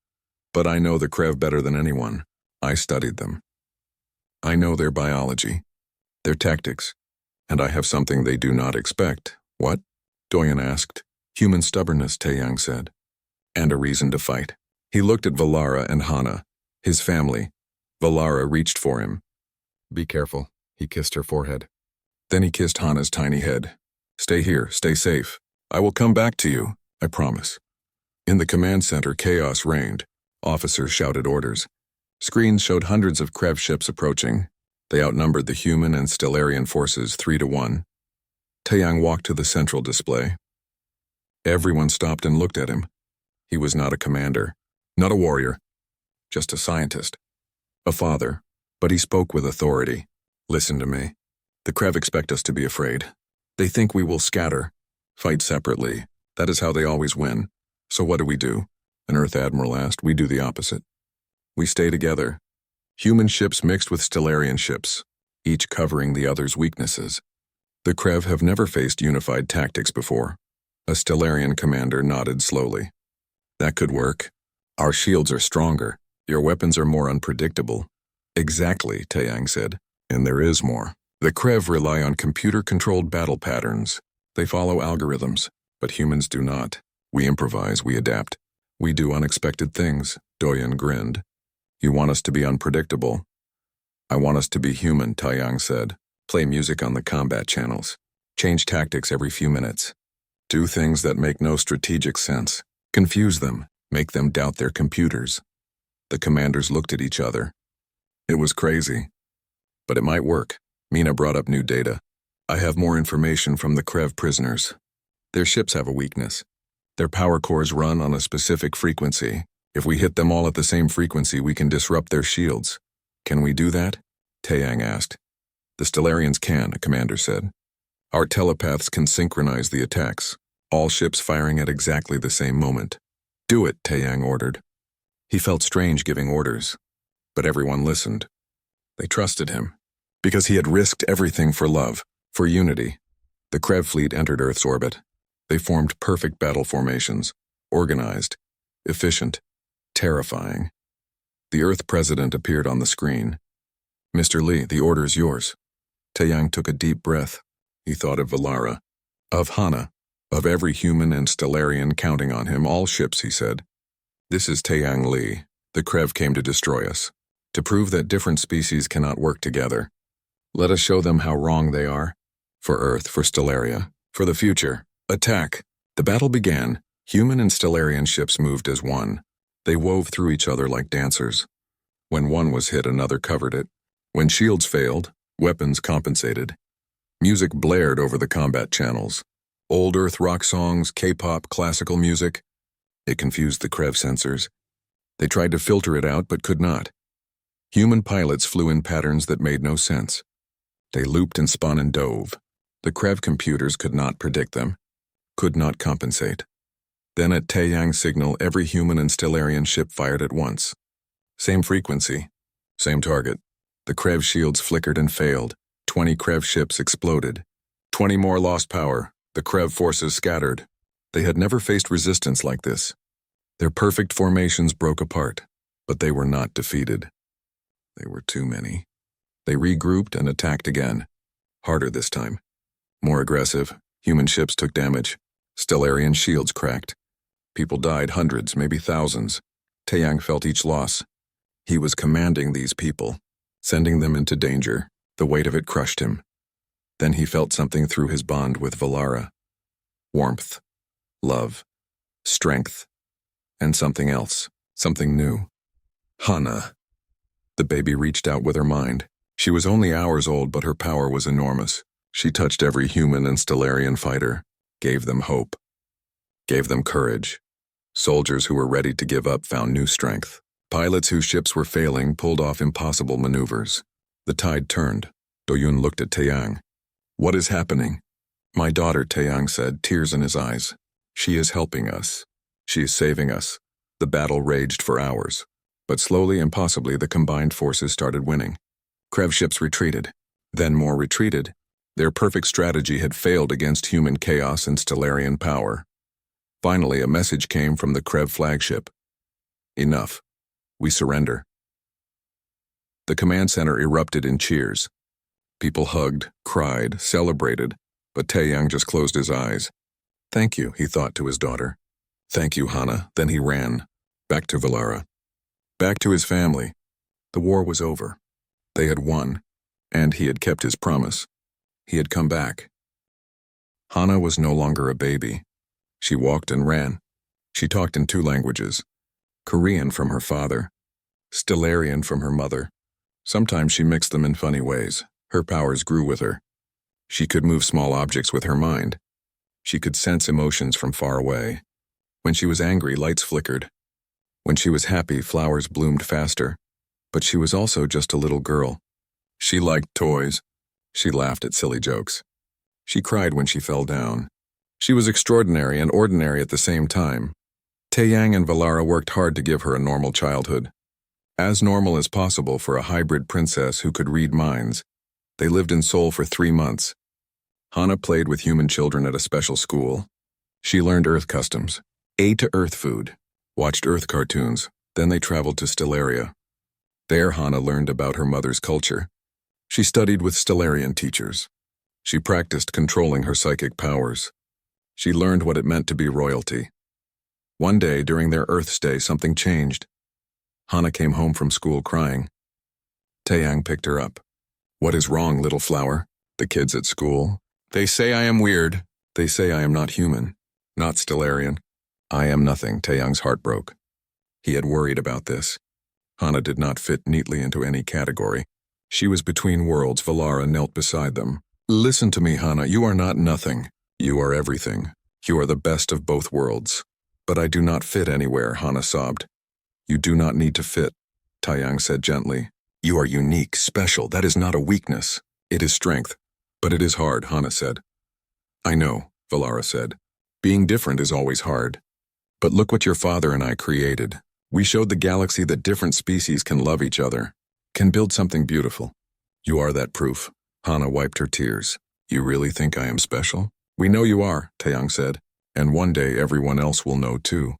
but I know the Krev better than anyone. I studied them. I know their biology, their tactics, and I have something they do not expect. What? Doyen asked. Human stubbornness, Taeyang said. And a reason to fight. He looked at Valara and Hana, his family. Valara reached for him. Be careful, he kissed her forehead. Then he kissed Hana's tiny head. Stay here, stay safe. I will come back to you, I promise. In the command center, chaos reigned. Officers shouted orders. Screens showed hundreds of Krev ships approaching. They outnumbered the human and Stellarian forces 3-1. Taeyang walked to the central display. Everyone stopped and looked at him. He was not a commander, not a warrior, just a scientist, a father, but he spoke with authority. Listen to me. The Krev expect us to be afraid. They think we will scatter, fight separately. That is how they always win. So what do? An Earth admiral asked. We do the opposite. We stay together. Human ships mixed with Stellarian ships, each covering the other's weaknesses. The Krev have never faced unified tactics before. A Stellarian commander nodded slowly. That could work. Our shields are stronger. Your weapons are more unpredictable. Exactly, Taeyang said. And there is more. The Krev rely on computer-controlled battle patterns. They follow algorithms, but humans do not. We improvise, we adapt. We do unexpected things, Doyen grinned. You want us to be unpredictable? I want us to be human, Taeyang said. Play music on the combat channels. Change tactics every few minutes. Do things that make no strategic sense. Confuse them. Make them doubt their computers. The commanders looked at each other. It was crazy. But it might work. Mina brought up new data. I have more information from the Krev prisoners. Their ships have a weakness. Their power cores run on a specific frequency. If we hit them all at the same frequency, we can disrupt their shields. Can we do that? Taeyang asked. The Stellarians can, a commander said. Our telepaths can synchronize the attacks, all ships firing at exactly the same moment. Do it, Taeyang ordered. He felt strange giving orders, but everyone listened. They trusted him, because he had risked everything for love, for unity. The Krev fleet entered Earth's orbit. They formed perfect battle formations, organized, efficient, terrifying. The Earth president appeared on the screen. Mr. Lee, the order is yours. Taeyang took a deep breath. He thought of Valara, of Hana, of every human and Stellarian counting on him, all ships, he said. This is Taeyang Lee. The Krev came to destroy us, to prove that different species cannot work together. Let us show them how wrong they are. For Earth, for Stellaria, for the future. Attack! The battle began. Human and Stellarian ships moved as one. They wove through each other like dancers. When one was hit, another covered it. When shields failed, weapons compensated. Music blared over the combat channels. Old Earth rock songs, K-pop, classical music. It confused the Krev sensors. They tried to filter it out but could not. Human pilots flew in patterns that made no sense. They looped and spun and dove. The Krev computers could not predict them, could not compensate. Then at Taeyang's signal, every human and Stellarian ship fired at once. Same frequency, same target. The Krev shields flickered and failed. 20 Krev ships exploded. 20 more lost power. The Krev forces scattered. They had never faced resistance like this. Their perfect formations broke apart, but they were not defeated. They were too many. They regrouped and attacked again. Harder this time. More aggressive. Human ships took damage. Stellarian shields cracked. People died, hundreds, maybe thousands. Taeyang felt each loss. He was commanding these people, sending them into danger. The weight of it crushed him. Then he felt something through his bond with Valara. Warmth, love, strength, and something else, something new. Hana. The baby reached out with her mind. She was only hours old, but her power was enormous. She touched every human and Stellarian fighter, gave them hope, gave them courage. Soldiers who were ready to give up found new strength. Pilots whose ships were failing pulled off impossible maneuvers. The tide turned. Doyun looked at Taeyang. What is happening? My daughter, Taeyang said, tears in his eyes. She is helping us. She is saving us. The battle raged for hours. But slowly and possibly the combined forces started winning. Krev ships retreated. Then more retreated. Their perfect strategy had failed against human chaos and Stellarian power. Finally, a message came from the Krev flagship. Enough. We surrender. The command center erupted in cheers. People hugged, cried, celebrated, but Taeyang just closed his eyes. Thank you, he thought to his daughter. Thank you, Hana. Then he ran. Back to Valara. Back to his family. The war was over. They had won, and he had kept his promise. He had come back. Hana was no longer a baby. She walked and ran. She talked in 2 languages. Korean from her father, Stellarian from her mother. Sometimes she mixed them in funny ways. Her powers grew with her. She could move small objects with her mind. She could sense emotions from far away. When she was angry, lights flickered. When she was happy, flowers bloomed faster. But she was also just a little girl. She liked toys. She laughed at silly jokes. She cried when she fell down. She was extraordinary and ordinary at the same time. Taeyang and Valara worked hard to give her a normal childhood. As normal as possible for a hybrid princess who could read minds. They lived in Seoul for 3 months. Hana played with human children at a special school. She learned Earth customs, ate Earth food, watched Earth cartoons. Then they traveled to Stellaria. There Hana learned about her mother's culture. She studied with Stellarian teachers. She practiced controlling her psychic powers. She learned what it meant to be royalty. One day during their Earth stay, something changed. Hana came home from school crying. Taeyang picked her up. What is wrong, little flower? The kids at school. They say I am weird. They say I am not human, not Stellarian. I am nothing. Taeyang's heart broke. He had worried about this. Hana did not fit neatly into any category. She was between worlds. Valara knelt beside them. Listen to me, Hana. You are not nothing. You are everything. You are the best of both worlds. But I do not fit anywhere, Hana sobbed. You do not need to fit, Taeyang said gently. You are unique, special. That is not a weakness. It is strength. But it is hard, Hana said. I know, Valara said. Being different is always hard. But look what your father and I created. We showed the galaxy that different species can love each other, can build something beautiful. You are that proof. Hana wiped her tears. You really think I am special? We know you are, Taeyang said. And one day everyone else will know too.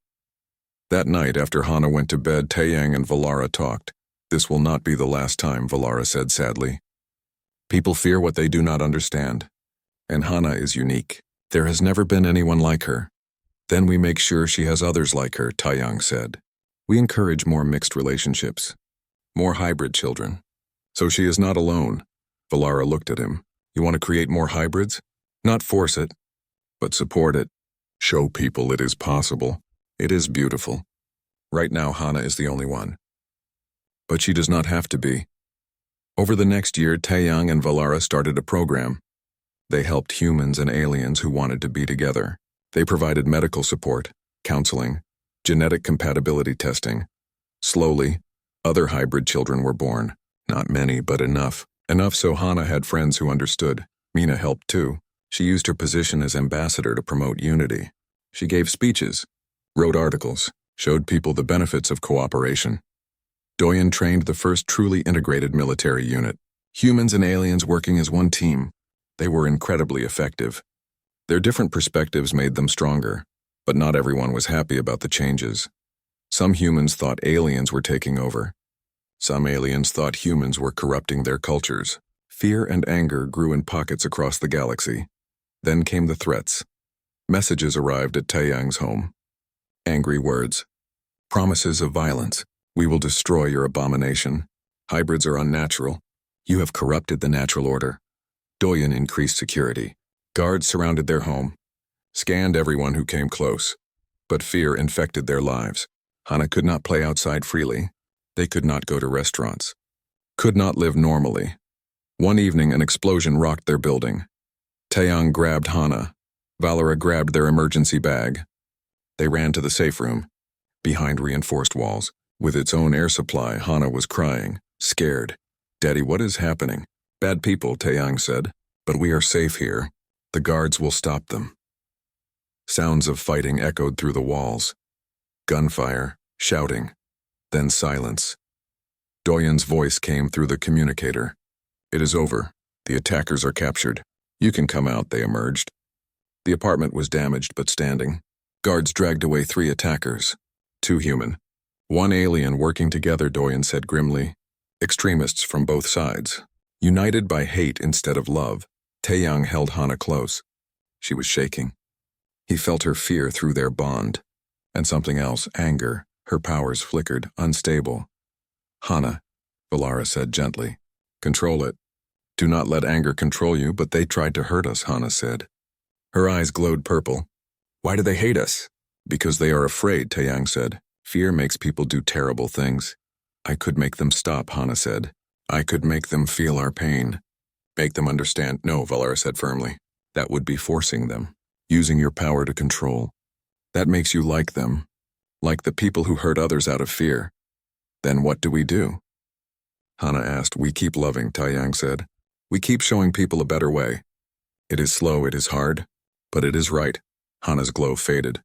That night, after Hana went to bed, Taeyang and Valara talked. This will not be the last time, Valara said sadly. People fear what they do not understand. And Hana is unique. There has never been anyone like her. Then we make sure she has others like her, Taeyang said. We encourage more mixed relationships, more hybrid children. So she is not alone. Valara looked at him. You want to create more hybrids? Not force it, but support it. Show people it is possible. It is beautiful. Right now, Hana is the only one. But she does not have to be. Over the next year, Taeyang and Valara started a program. They helped humans and aliens who wanted to be together. They provided medical support, counseling, genetic compatibility testing. Slowly, other hybrid children were born. Not many, but enough. Enough so Hana had friends who understood. Mina helped too. She used her position as ambassador to promote unity. She gave speeches, wrote articles, showed people the benefits of cooperation. Doyen trained the first truly integrated military unit. Humans and aliens working as one team. They were incredibly effective. Their different perspectives made them stronger, but not everyone was happy about the changes. Some humans thought aliens were taking over. Some aliens thought humans were corrupting their cultures. Fear and anger grew in pockets across the galaxy. Then came the threats. Messages arrived at Taeyang's home. Angry words. Promises of violence. We will destroy your abomination. Hybrids are unnatural. You have corrupted the natural order. Doyen increased security. Guards surrounded their home, scanned everyone who came close. But fear infected their lives. Hana could not play outside freely. They could not go to restaurants. Could not live normally. One evening, an explosion rocked their building. Taeyang grabbed Hana. Valara grabbed their emergency bag. They ran to the safe room, behind reinforced walls. With its own air supply, Hana was crying, scared. Daddy, what is happening? Bad people, Taeyang said. But we are safe here. The guards will stop them. Sounds of fighting echoed through the walls. Gunfire, shouting, then silence. Doyen's voice came through the communicator. It is over. The attackers are captured. You can come out, they emerged. The apartment was damaged but standing. Guards dragged away 3 attackers. 2 human. 1 alien working together, Doyen said grimly. Extremists from both sides. United by hate instead of love. Taeyang held Hana close. She was shaking. He felt her fear through their bond. And something else, anger. Her powers flickered, unstable. Hana, Valara said gently. Control it. Do not let anger control you, but they tried to hurt us, Hana said. Her eyes glowed purple. Why do they hate us? Because they are afraid, Taeyang said. Fear makes people do terrible things. I could make them stop, Hana said. I could make them feel our pain. Make them understand. No, Valara said firmly. That would be forcing them. Using your power to control. That makes you like them. Like the people who hurt others out of fear. Then what do we do? Hana asked. We keep loving, Taeyang said. We keep showing people a better way. It is slow, it is hard, but it is right. Hana's glow faded.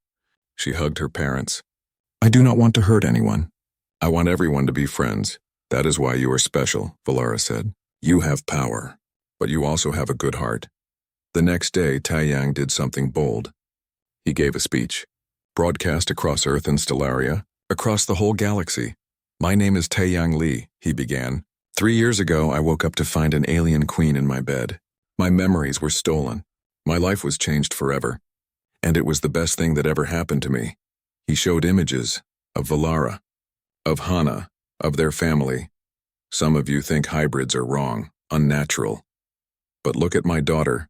She hugged her parents. I do not want to hurt anyone. I want everyone to be friends. That is why you are special, Valara said. You have power, but you also have a good heart. The next day, Taeyang did something bold. He gave a speech, broadcast across Earth and Stellaria, across the whole galaxy. My name is Taeyang Li, he began. 3 years ago, I woke up to find an alien queen in my bed. My memories were stolen. My life was changed forever. And it was the best thing that ever happened to me. He showed images of Valara, of Hana, of their family. Some of you think hybrids are wrong, unnatural. But look at my daughter.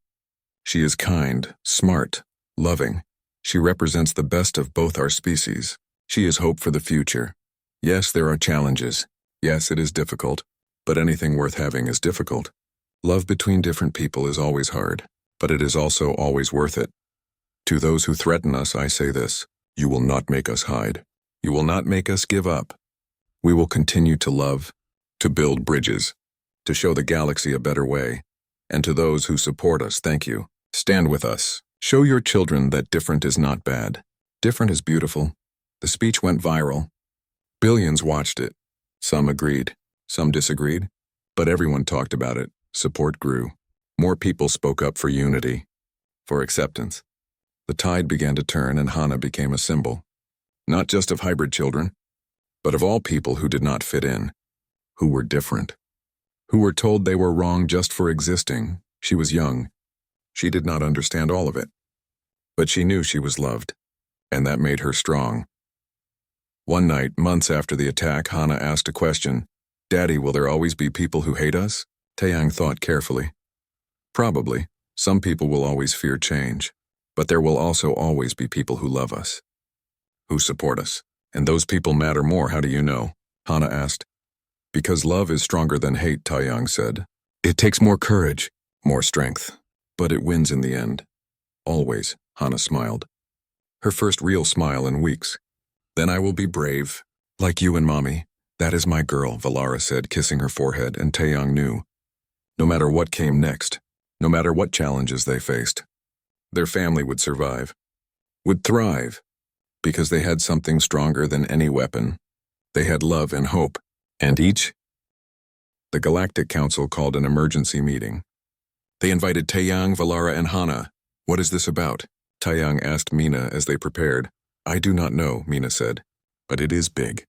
She is kind, smart, loving. She represents the best of both our species. She is hope for the future. Yes, there are challenges. Yes, it is difficult. But anything worth having is difficult. Love between different people is always hard, but it is also always worth it. To those who threaten us, I say this. You will not make us hide. You will not make us give up. We will continue to love, to build bridges, to show the galaxy a better way. And to those who support us, thank you. Stand with us. Show your children that different is not bad. Different is beautiful. The speech went viral. Billions watched it. Some agreed. Some disagreed. But everyone talked about it. Support grew. More people spoke up for unity, for acceptance. The tide began to turn and Hana became a symbol. Not just of hybrid children, but of all people who did not fit in, who were different, who were told they were wrong just for existing. She was young. She did not understand all of it. But she knew she was loved, and that made her strong. One night, months after the attack, Hana asked a question. Daddy, will there always be people who hate us? Taeyang thought carefully. Probably. Some people will always fear change. But there will also always be people who love us, who support us. And those people matter more, how do you know? Hana asked. Because love is stronger than hate, Taeyang said. It takes more courage, more strength, but it wins in the end. Always, Hana smiled. Her first real smile in weeks. Then I will be brave, like you and Mommy. That is my girl, Valara said, kissing her forehead, and Taeyang knew. No matter what came next, no matter what challenges they faced, their family would survive, would thrive, because they had something stronger than any weapon. They had love and hope, and each. The Galactic Council called an emergency meeting. They invited Taeyang, Valara, and Hana. What is this about? Taeyang asked Mina as they prepared. I do not know, Mina said, but it is big.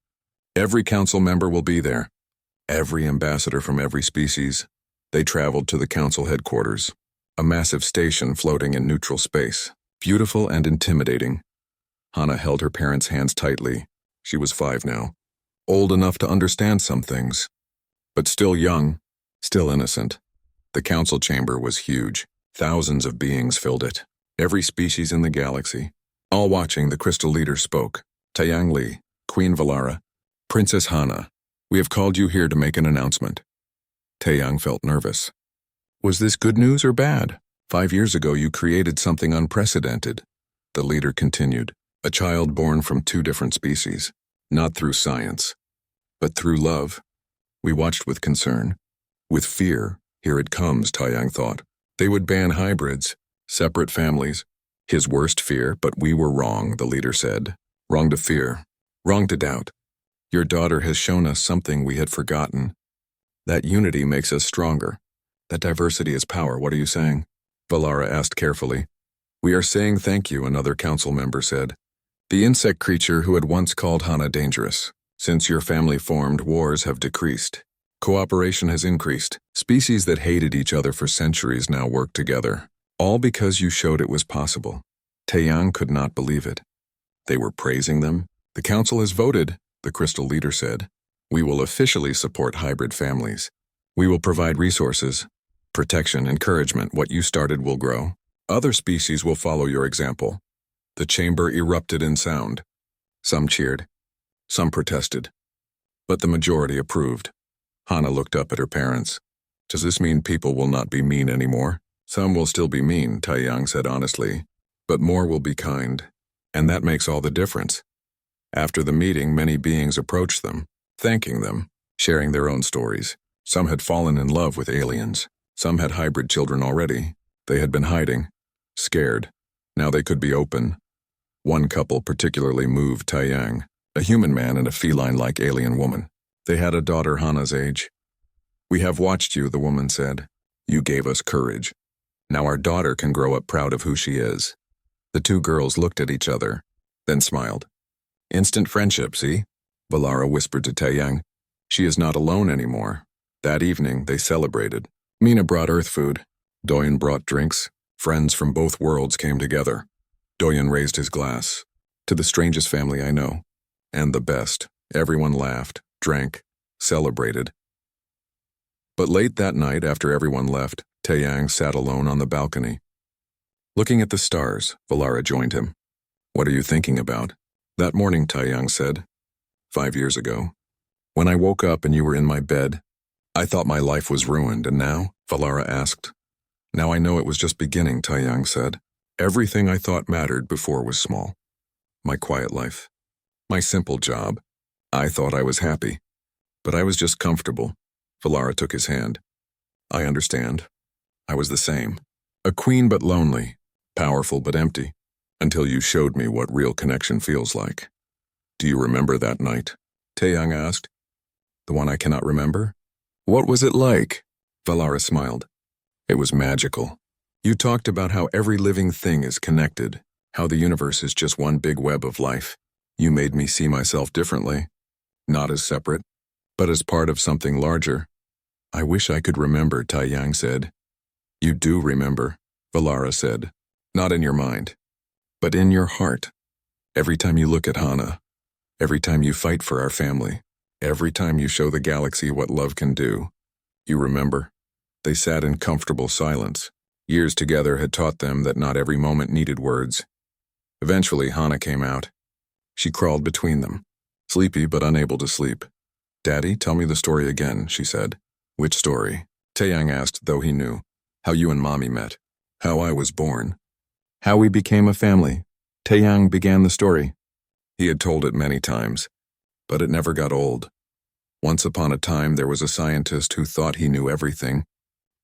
Every council member will be there. Every ambassador from every species. They traveled to the council headquarters, a massive station floating in neutral space, beautiful and intimidating. Hana held her parents' hands tightly. She was 5 now, old enough to understand some things, but still young, still innocent. The council chamber was huge. Thousands of beings filled it, every species in the galaxy. All watching, the crystal leader spoke. Taeyang Li, Queen Valara, Princess Hana, we have called you here to make an announcement. Taeyang felt nervous. Was this good news or bad? 5 years ago you created something unprecedented. The leader continued. A child born from 2 different species, not through science, but through love. We watched with concern. With fear. Here it comes, Taeyang thought. They would ban hybrids, separate families. His worst fear, but we were wrong, the leader said. Wrong to fear. Wrong to doubt. Your daughter has shown us something we had forgotten. That unity makes us stronger. That diversity is power, what are you saying? Valara asked carefully. We are saying thank you, another council member said. The insect creature who had once called Hana dangerous. Since your family formed, wars have decreased. Cooperation has increased. Species that hated each other for centuries now work together. All because you showed it was possible. Taeyang could not believe it. They were praising them. The council has voted, the crystal leader said. We will officially support hybrid families. We will provide resources, protection, encouragement. What you started will grow. Other species will follow your example. The chamber erupted in sound. Some cheered. Some protested. But the majority approved. Hana looked up at her parents. Does this mean people will not be mean anymore? Some will still be mean, Taeyang said honestly. But more will be kind. And that makes all the difference. After the meeting, many beings approached them, thanking them, sharing their own stories. Some had fallen in love with aliens. Some had hybrid children already. They had been hiding, scared. Now they could be open. One couple particularly moved Taeyang, a human man and a feline-like alien woman. They had a daughter Hana's age. We have watched you, the woman said. You gave us courage. Now our daughter can grow up proud of who she is. The 2 girls looked at each other, then smiled. Instant friendship, see? Valara whispered to Taeyang. She is not alone anymore. That evening, they celebrated. Mina brought earth food. Doyen brought drinks. Friends from both worlds came together. Doyen raised his glass. To the strangest family I know. And the best. Everyone laughed, drank, celebrated. But late that night, after everyone left, Taeyang sat alone on the balcony. Looking at the stars, Valara joined him. What are you thinking about? That morning, Taeyang said. 5 years ago. When I woke up and you were in my bed, I thought my life was ruined, and now? Valara asked. Now I know it was just beginning, Taeyang said. Everything I thought mattered before was small. My quiet life. My simple job. I thought I was happy. But I was just comfortable. Valara took his hand. I understand. I was the same. A queen but lonely. Powerful but empty. Until you showed me what real connection feels like. Do you remember that night? Taeyang asked. The one I cannot remember? What was it like? Valara smiled. It was magical. You talked about how every living thing is connected, how the universe is just one big web of life. You made me see myself differently. Not as separate, but as part of something larger. I wish I could remember, Taeyang said. You do remember, Valara said. Not in your mind, but in your heart. Every time you look at Hana, every time you fight for our family, every time you show the galaxy what love can do. You remember? They sat in comfortable silence. Years together had taught them that not every moment needed words. Eventually, Hana came out. She crawled between them, sleepy but unable to sleep. "Daddy, tell me the story again," she said. "Which story?" Taeyang asked, though he knew. "How you and Mommy met. How I was born. How we became a family." Taeyang began the story. He had told it many times, but it never got old. Once upon a time, there was a scientist who thought he knew everything.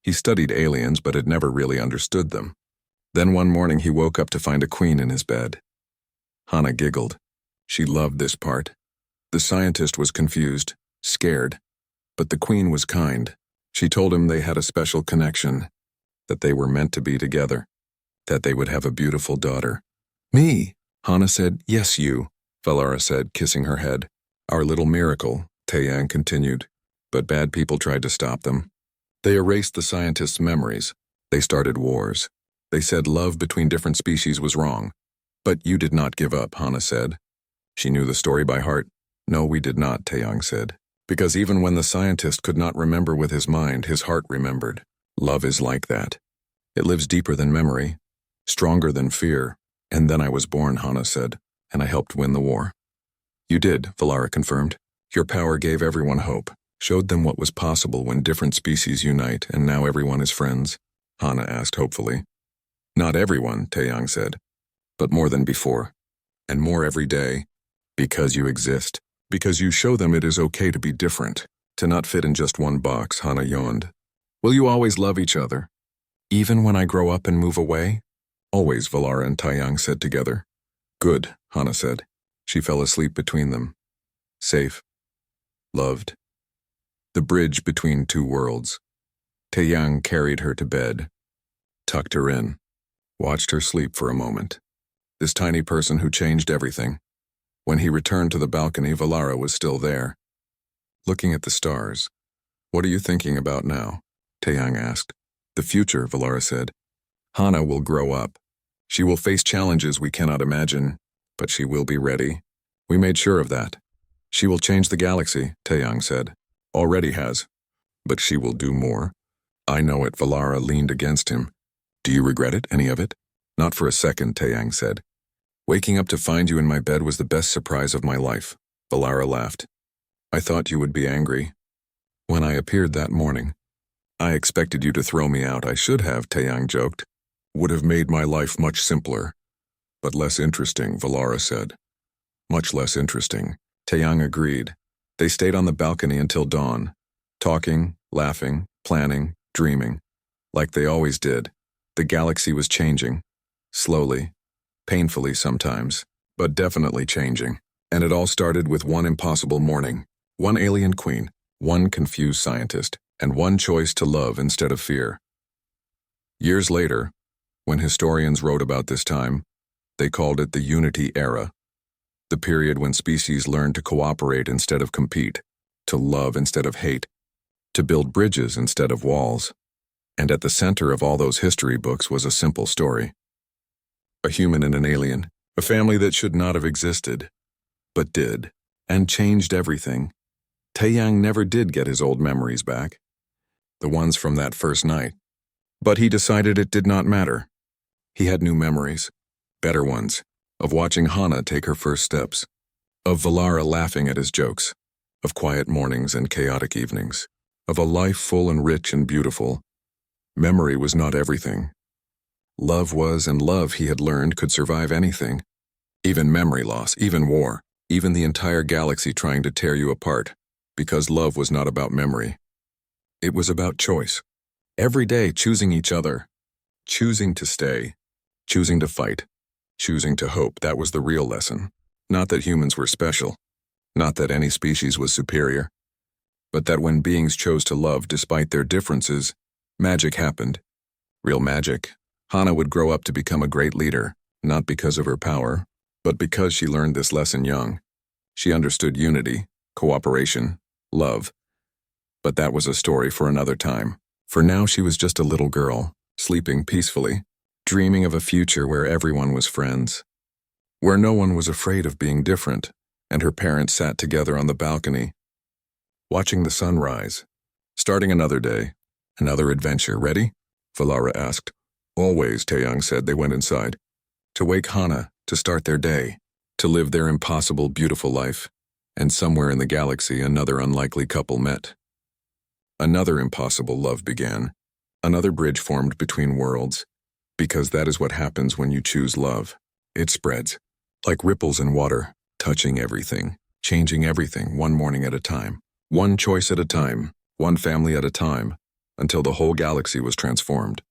He studied aliens, but had never really understood them. Then one morning he woke up to find a queen in his bed. Hana giggled. She loved this part. The scientist was confused, scared, but the queen was kind. She told him they had a special connection, that they were meant to be together, that they would have a beautiful daughter. "Me," Hana said. "Yes, you," Valara said, kissing her head. "Our little miracle," Taeyang continued, but bad people tried to stop them. They erased the scientist's memories. They started wars. They said love between different species was wrong. "But you did not give up," Hana said. She knew the story by heart. "No, we did not," Taeyang said. "Because even when the scientist could not remember with his mind, his heart remembered. Love is like that. It lives deeper than memory, stronger than fear. And then I was born," Hana said, "and I helped win the war." "You did," Valara confirmed. "Your power gave everyone hope, showed them what was possible when different species unite, and now everyone is friends," Hana asked hopefully. "Not everyone," Taeyang said, "but more than before, and more every day, because you exist, because you show them it is okay to be different, to not fit in just one box," Hana yawned. "Will you always love each other? Even when I grow up and move away?" "Always," Valara and Taeyang said together. "Good," Hana said. She fell asleep between them. Safe. Loved. The bridge between two worlds. Taeyang carried her to bed, tucked her in, watched her sleep for a moment. This tiny person who changed everything. When he returned to the balcony, Valara was still there. Looking at the stars. "What are you thinking about now?" Taeyang asked. "The future," Valara said. "Hana will grow up. She will face challenges we cannot imagine, but she will be ready. We made sure of that. She will change the galaxy," Taeyang said. "Already has. But she will do more." "I know it," Valara leaned against him. "Do you regret it, any of it?" "Not for a second," Taeyang said. "Waking up to find you in my bed was the best surprise of my life," Valara laughed. "I thought you would be angry. When I appeared that morning, I expected you to throw me out. I should have," Taeyang joked. "Would have made my life much simpler. But less interesting," Valara said. "Much less interesting," Taeyang agreed. They stayed on the balcony until dawn, talking, laughing, planning, dreaming. Like they always did. The galaxy was changing. Slowly. Painfully sometimes. But definitely changing. And it all started with one impossible morning. One alien queen. One confused scientist. And one choice to love instead of fear. Years later, when historians wrote about this time, they called it the Unity Era. The period when species learned to cooperate instead of compete, to love instead of hate, to build bridges instead of walls. And at the center of all those history books was a simple story. A human and an alien, a family that should not have existed, but did, and changed everything. Taeyang never did get his old memories back, the ones from that first night. But he decided it did not matter. He had new memories, better ones, of watching Hana take her first steps, of Valara laughing at his jokes, of quiet mornings and chaotic evenings, of a life full and rich and beautiful. Memory was not everything. Love was, and love, he had learned, could survive anything. Even memory loss, even war, even the entire galaxy trying to tear you apart, because love was not about memory. It was about choice. Every day choosing each other, choosing to stay, choosing to fight, choosing to hope. That was the real lesson. Not that humans were special, not that any species was superior, but that when beings chose to love despite their differences, magic happened. Real magic. Hana would grow up to become a great leader, not because of her power, but because she learned this lesson young. She understood unity, cooperation, love. But that was a story for another time. For now she was just a little girl, sleeping peacefully, dreaming of a future where everyone was friends, where no one was afraid of being different, and her parents sat together on the balcony, watching the sun rise, starting another day, another adventure. "Ready?" Valara asked. "Always," Taeyang said. They went inside. To wake Hana, to start their day, to live their impossible, beautiful life. And somewhere in the galaxy, another unlikely couple met. Another impossible love began. Another bridge formed between worlds, because that is what happens when you choose love. It spreads, like ripples in water, touching everything, changing everything one morning at a time, one choice at a time, one family at a time, until the whole galaxy was transformed.